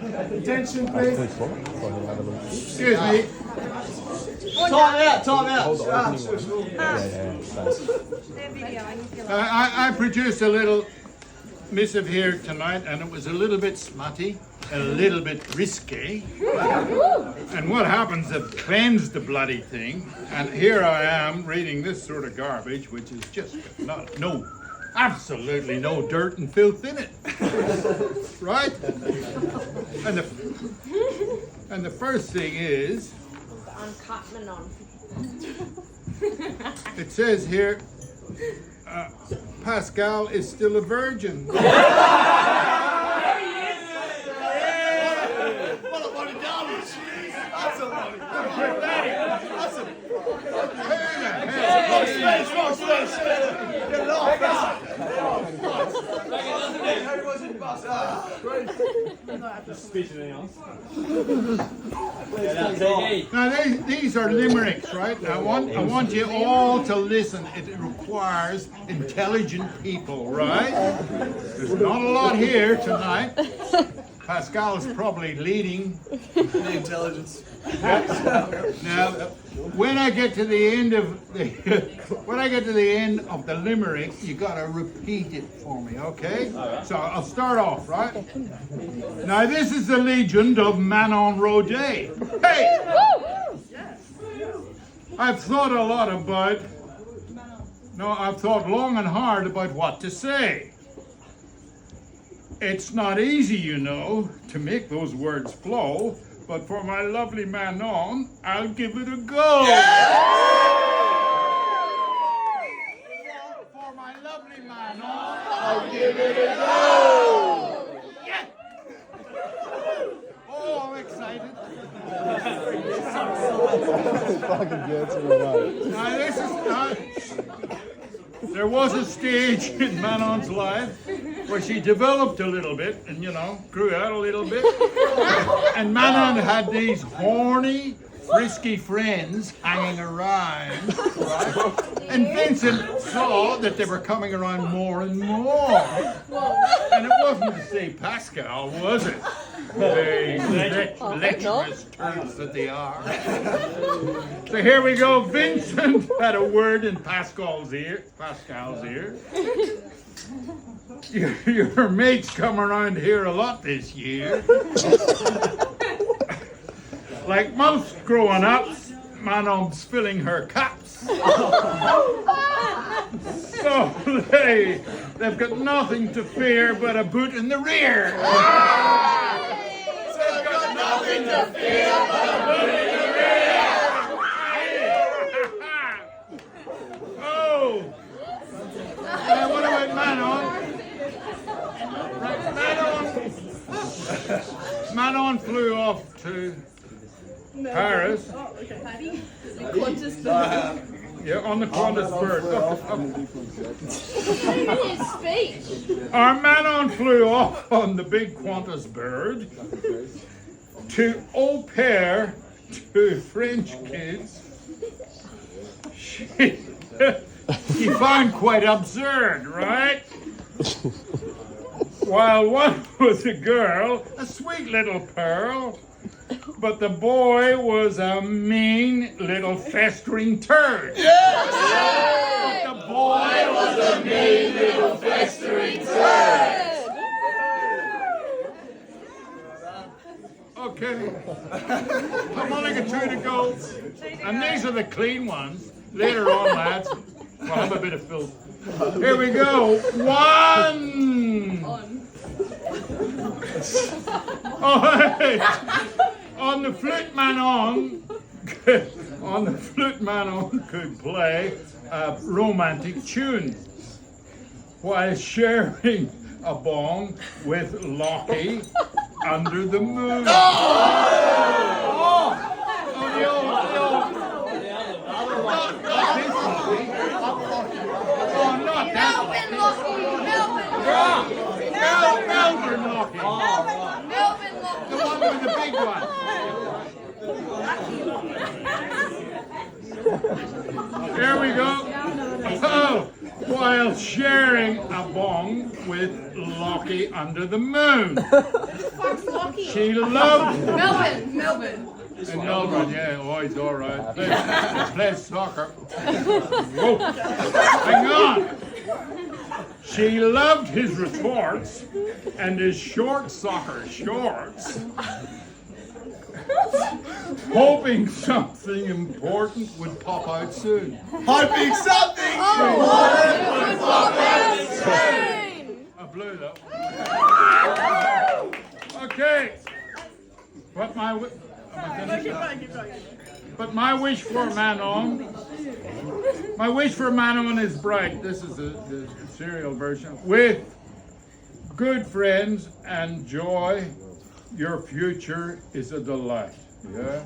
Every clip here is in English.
Attention, please. Excuse me. Time out. I produced a little missive here tonight, and it was a little bit smutty, a little bit risky. And what happens, it bends the bloody thing, and here I am reading this sort of garbage, which is just absolutely no dirt and filth in it. Right? And the first thing is, uncut Manon. it says here, Pascal is still a virgin. Now these are limericks, right? I want you all to listen. It requires intelligent people, right? There's not a lot here tonight. Pascal is probably leading The intelligence. Now, when I get to the end of the limerick, you gotta repeat it for me, okay? So I'll start off, right? Now this is the legend of Manon Rodet. Hey! I've thought long and hard about what to say. It's not easy, you know, to make those words flow, but for my lovely Manon, I'll give it a go. For my lovely Manon, I'll give it a go. Yeah. Oh, I'm excited. Now this is there was a stage in Manon's life where she developed a little bit and, grew out a little bit. And Manon had these horny, frisky friends hanging around, right? And Vincent saw that they were coming around more and more. And it wasn't to say Pascal, was it? The lecherous turtles that they are. So here we go. Vincent had a word in Pascal's ear. Your mates come around here a lot this year. Like most growing ups, Manon's filling her cups. So they've got nothing to fear but a boot in the rear. They've got nothing to fear but a boot in the rear. Oh. Now what about Manon? Manon flew off to Paris. Yeah, on the Qantas bird. Our Manon flew off on the big Qantas bird to au pair to French kids. She found quite absurd, right? While one was a girl, a sweet little pearl, but the boy was a mean little festering turd. Yes! But the boy was a mean little festering turd. Okay. Harmonica 2 to go. And these are the clean ones. Later on, lads, we'll have a bit of filth. Here we go. 1. On the flute, Manon could play a romantic tune while sharing a bong with Lockie under the moon. Melbourne Lockie. The one with the big one. There we go. Oh, while sharing a bong with Lockie under the moon. What's Lockie? She loved Melbourne. in Melbourne, yeah. Oh, he's all right. Plays soccer. Whoa. Hang on. She loved his retorts and his short soccer shorts, hoping something important would pop out soon. Hoping something important would pop out soon. I blew that one. Okay. But my wish for Manon is bright. This is the serial version. With good friends and joy, your future is a delight. Yeah.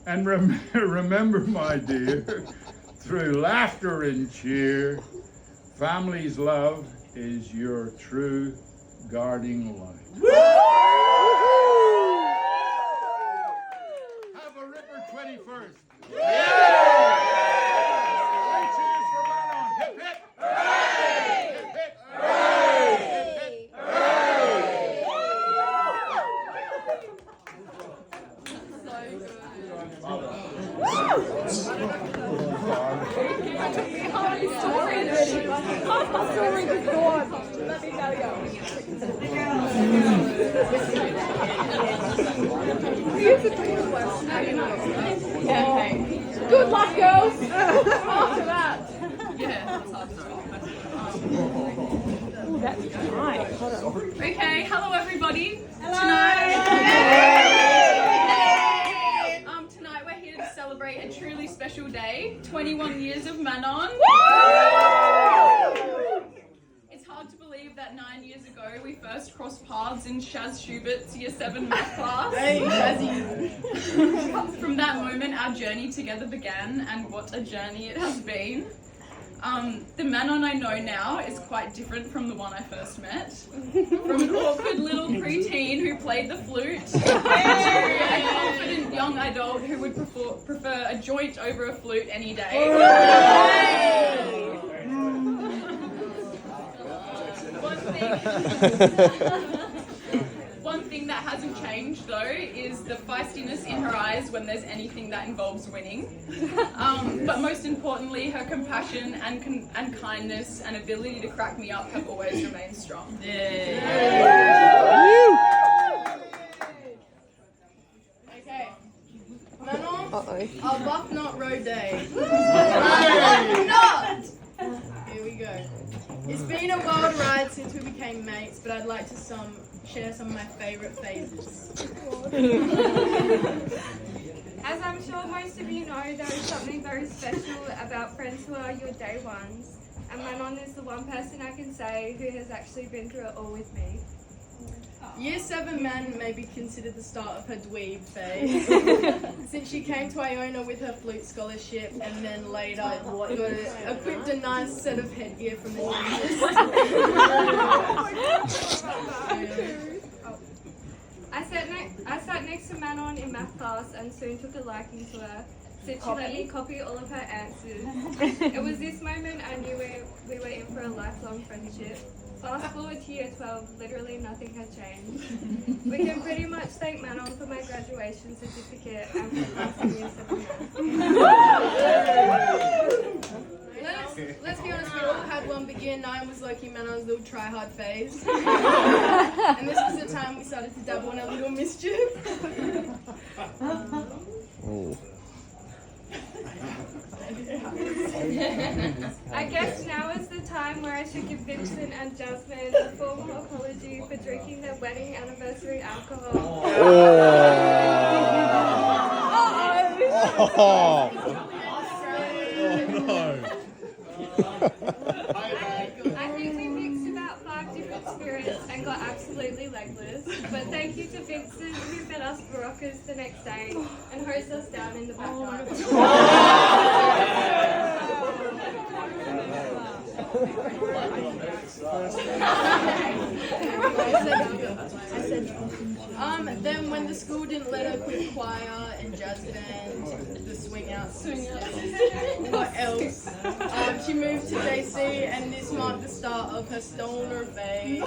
And remember, my dear, through laughter and cheer, family's love is your true guarding light. Have a ripper 21st. Yeah! Three cheers for Manon. Hip hip. Hooray! Hip hip. Hooray! Hip hip. Good luck, girls. After that. Yeah, that's right. Okay, hello everybody. Tonight we're here to celebrate a truly special day. 21 years of Manon. It's hard to believe that 9 years ago we first crossed paths in Shaz Schubert's Year 7 math class. Hey, Shazzy! From that moment our journey together began, and what a journey it has been. The Manon I know now is quite different from the one I first met. From an awkward little preteen who played the flute to a confident young adult who would prefer a joint over a flute any day. One thing that hasn't changed though is the feistiness in her eyes when there's anything that involves winning. But most importantly, her compassion and kindness and ability to crack me up have always remained strong. Okay. Manon, Arbuthnot Road Day. Arbuthnot! Here we go. It's been a wild ride since we became mates, but I'd like to share some of my favourite phases. As I'm sure most of you know, there is something very special about friends who are your day ones. And Manon is the one person I can say who has actually been through it all with me. Year 7 man may be considered the start of her dweeb phase, since she came to Iona with her flute scholarship and then later got equipped a nice set of headgear from the dentist. I sat next to Manon in math class and soon took a liking to her, since she let me copy all of her answers. It was this moment I knew we were in for a lifelong friendship. Fast forward to year 12, literally nothing had changed. We can pretty much thank Manon for my graduation certificate and for passing year 7 math. Let's be honest, we all had one begin. 9 was Loki Manon's little try-hard phase. And this was the time we started to dabble in a little mischief. I guess now is the time where I should give Vincent and Jasmine a formal apology for drinking their wedding anniversary alcohol. I think we mixed about 5 different spirits and got absolutely legless. But thank you to Vincent who fed us Baroccas the next day and hosed us down in the back garden. Then when the school didn't let her quit choir and jazz band, the swing outs, what else? She moved to JC and this marked the start of her stoner phase.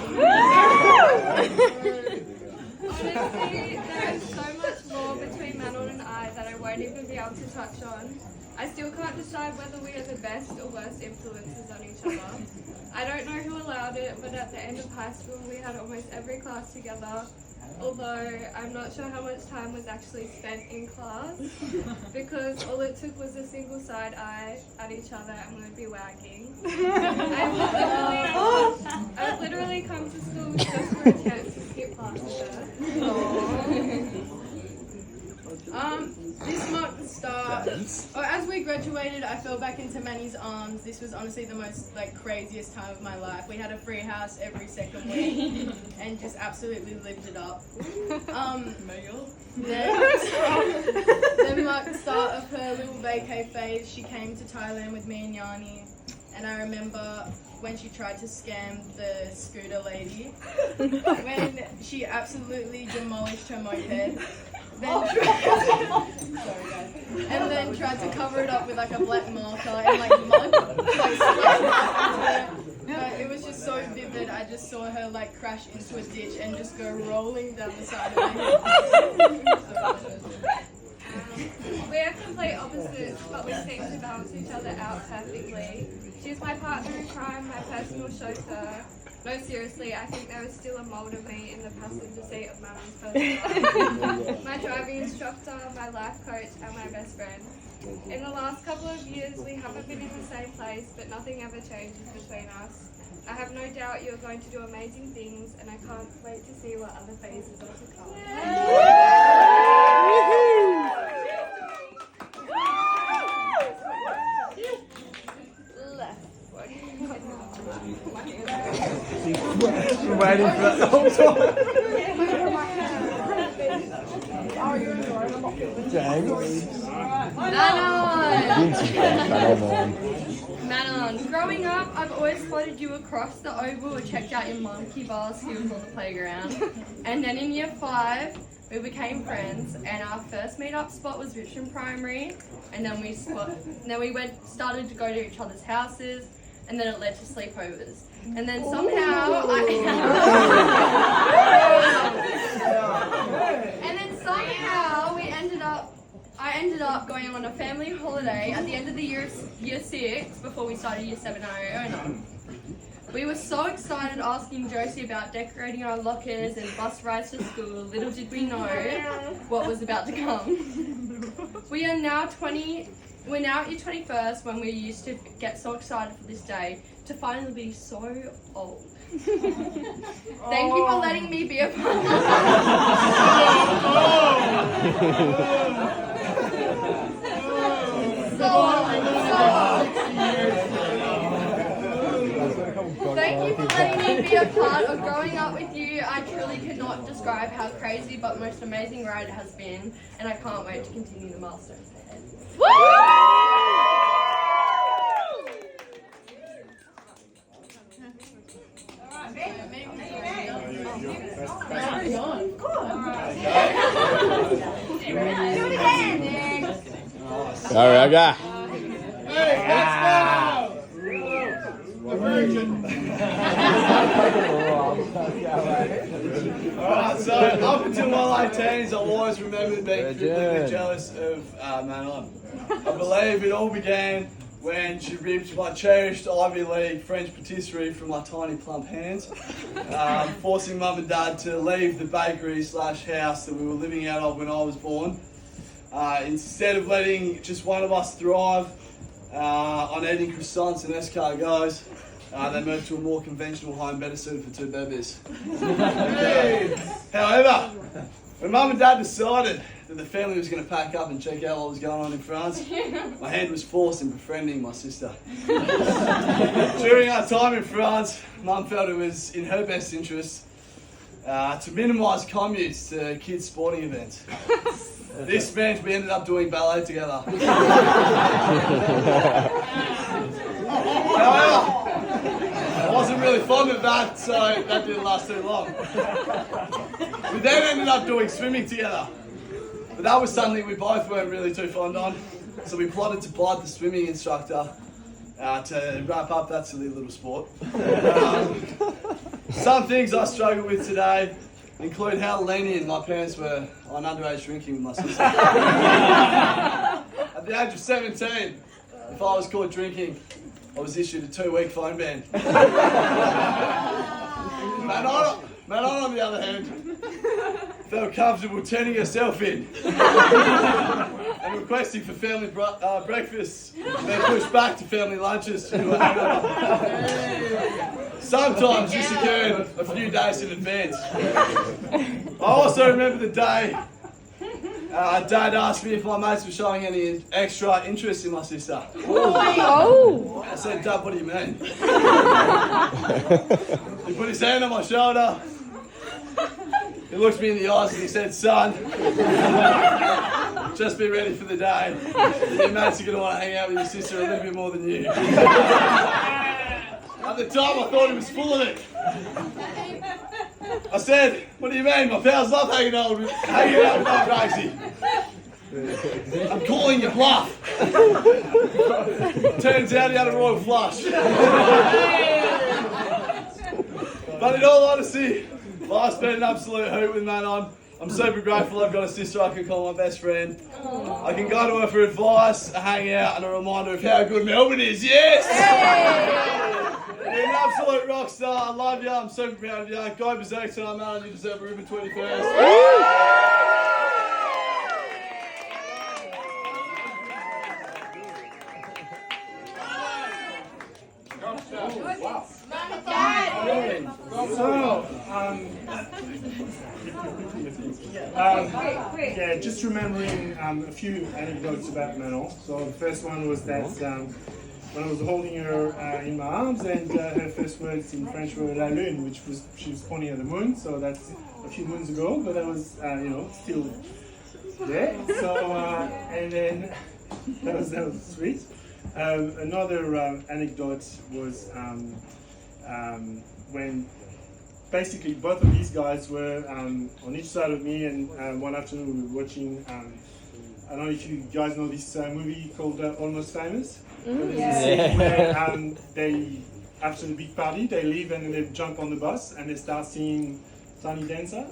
touch on. I still can't decide whether we are the best or worst influences on each other. I don't know who allowed it, but at the end of high school we had almost every class together, although I'm not sure how much time was actually spent in class, because all it took was a single side eye at each other and we would be wagging. I've literally come to school just for a chance to skip class with her. This marked the start. As we graduated, I fell back into Manny's arms. This was honestly the most craziest time of my life. We had a free house every second week and just absolutely lived it up. Then marked the start of her little vacay phase. She came to Thailand with me and Yanni, and I remember when she tried to scam the scooter lady, when she absolutely demolished her moped. Then tried to cover it up with a black marker and mud. It was just so vivid. I just saw her crash into a ditch and just go rolling down the side of the hill. We are complete opposites, but we seem to balance each other out perfectly. She's my partner in crime, my personal chauffeur. No, seriously, I think there is still a mold of me in the passenger seat of Manon's first car. My driving instructor, my life coach, and my best friend. In the last couple of years, we haven't been in the same place, but nothing ever changes between us. I have no doubt you're going to do amazing things, and I can't wait to see what other phases are to come. Waiting for that the whole time. Manon, growing up, I've always spotted you across the oval or checked out your monkey ball skills on the playground. And then in year 5, we became friends, and our first meet-up spot was Richmond Primary, and then we started to go to each other's houses, and then it led to sleepovers. And then somehow I ended up going on a family holiday at the end of the year 6 before we started year 7 in Iona. We were so excited asking Josie about decorating our lockers and bus rides to school. Little did we know what was about to come. We're now at your 21st when we used to get so excited for this day to finally be so old. Thank you for letting me be a part of Thank you for letting me be a part of growing up with you. I truly cannot describe how crazy but most amazing ride it has been, and I can't wait to continue the milestones ahead. Woo! Sorry, I got. Hey, let's go! The Virgin. Alright, So up until my late teens, I always remembered being critically jealous of Manon. I believe it all began when she ripped my cherished Ivy League French patisserie from my tiny plump hands, forcing Mum and Dad to leave the bakery / house that we were living out of when I was born. Instead of letting just one of us thrive on eating croissants and escargots, they moved to a more conventional home better suited for two babies. However, when Mum and Dad decided that the family was going to pack up and check out what was going on in France, my hand was forced in befriending my sister. During our time in France, Mum felt it was in her best interest to minimise commutes to kids' sporting events. This meant we ended up doing ballet together. However, I wasn't really fond of that, so that didn't last too long. We then ended up doing swimming together. But that was something we both weren't really too fond on, so we plotted to bribe the swimming instructor to wrap up that silly little sport. Some things I struggle with today include how lenient my parents were on underage drinking with my sister. At At the age of 17, if I was caught drinking, I was issued a 2-week phone ban. Manon, on the other hand, felt comfortable turning herself in and requesting for family breakfasts, then pushed back to family lunches. Sometimes this occurred a few days in advance. I also remember the day Dad asked me if my mates were showing any extra interest in my sister. Oh! I said, Dad, what do you mean? He put his hand on my shoulder. He looked me in the eyes and he said, son, just be ready for the day. Your mates are going to want to hang out with your sister a little bit more than you. At the time, I thought he was full of it. I said, what do you mean? My pals love hanging out with my crazy. I'm calling you bluff. Turns out he had a royal flush. But in all honesty, life's been an absolute hoot with Manon. I'm super grateful I've got a sister I can call my best friend. I can go to her for advice, a hangout, and a reminder of how good Melbourne is. Yes! You're an absolute rock star. I love you. I'm super proud of you. Go berserk tonight, Manon. You deserve a ribbon 21st. Yeah, just remembering a few anecdotes about Manon. So the first one was that when I was holding her in my arms, and her first words in French were "la lune," which was she was pointing at the moon. So that's a few moons ago, but that was still there. So and then that was sweet. Another anecdote was when basically both of these guys were on each side of me, and one afternoon we were watching, I don't know if you guys know this movie called Almost Famous. Where they, after the big party, they leave and they jump on the bus and they start singing Tiny Dancer.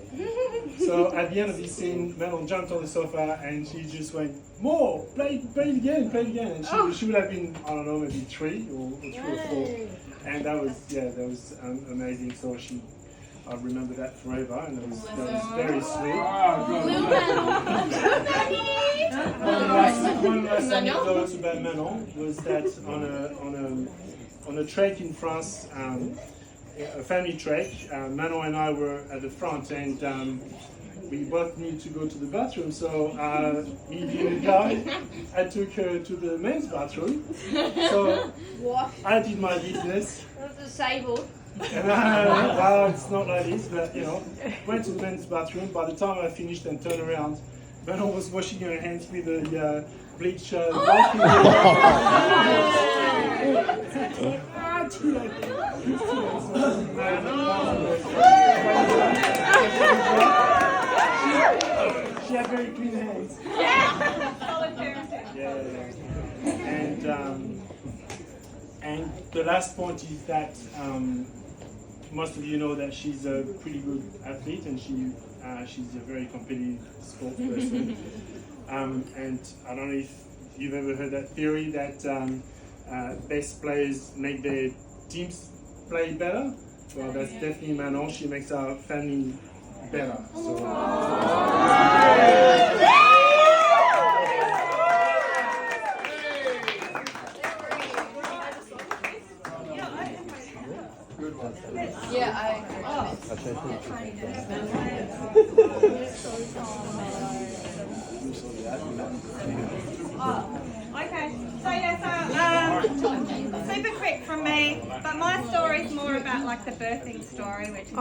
So at the end of this scene, Manon jumped on the sofa and she just went, more, play it again. And she would have been, I don't know, maybe 3 or 4. And that was amazing. So I remember that forever, and that was very sweet. One last anecdote about Manon was that on a trek in France, a family trek, Manon and I were at the front, and we both needed to go to the bathroom. So me being a guy, I took her to the men's bathroom. So I did my business. Disabled. And well, it's not like this, but went to the men's bathroom. By the time I finished and turned around, Manon was washing her hands with a bleach vacuum. She had very clean hands. And the last point is that most of you know that she's a pretty good athlete, and she's a very competitive sport person. And I don't know if you've ever heard that theory that best players make their teams play better. Well, that's definitely Manon. She makes our family better. So. Okay, so super quick from me, but my story is more about like the birthing story, which is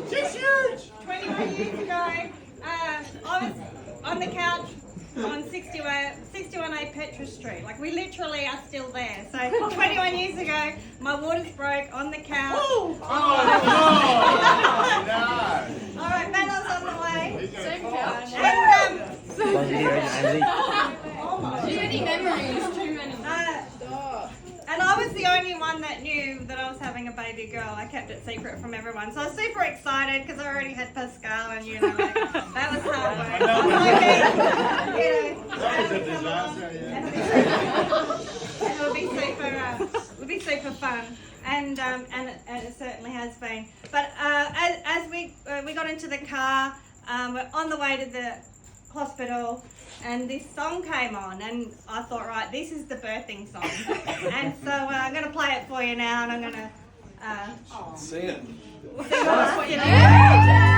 She's huge! 21 years ago, I was on the couch on 61A Petra Street. Like, we literally are still there. So 21 years ago, my waters broke on the couch. Oh, no! All right, Manon's on the way. Same couch. And, Too many memories, too many. and I was the only one that that knew that I was having a baby girl. I kept it secret from everyone. So I was super excited because I already had Pascal and, you know, like, that was hard work. And it would be super fun. And it certainly has been. But as we got into the car, we're on the way to the hospital, and this song came on, and I thought, right, this is the birthing song. And so I'm going to play it for you now, and I'm going to Sing it. sing it.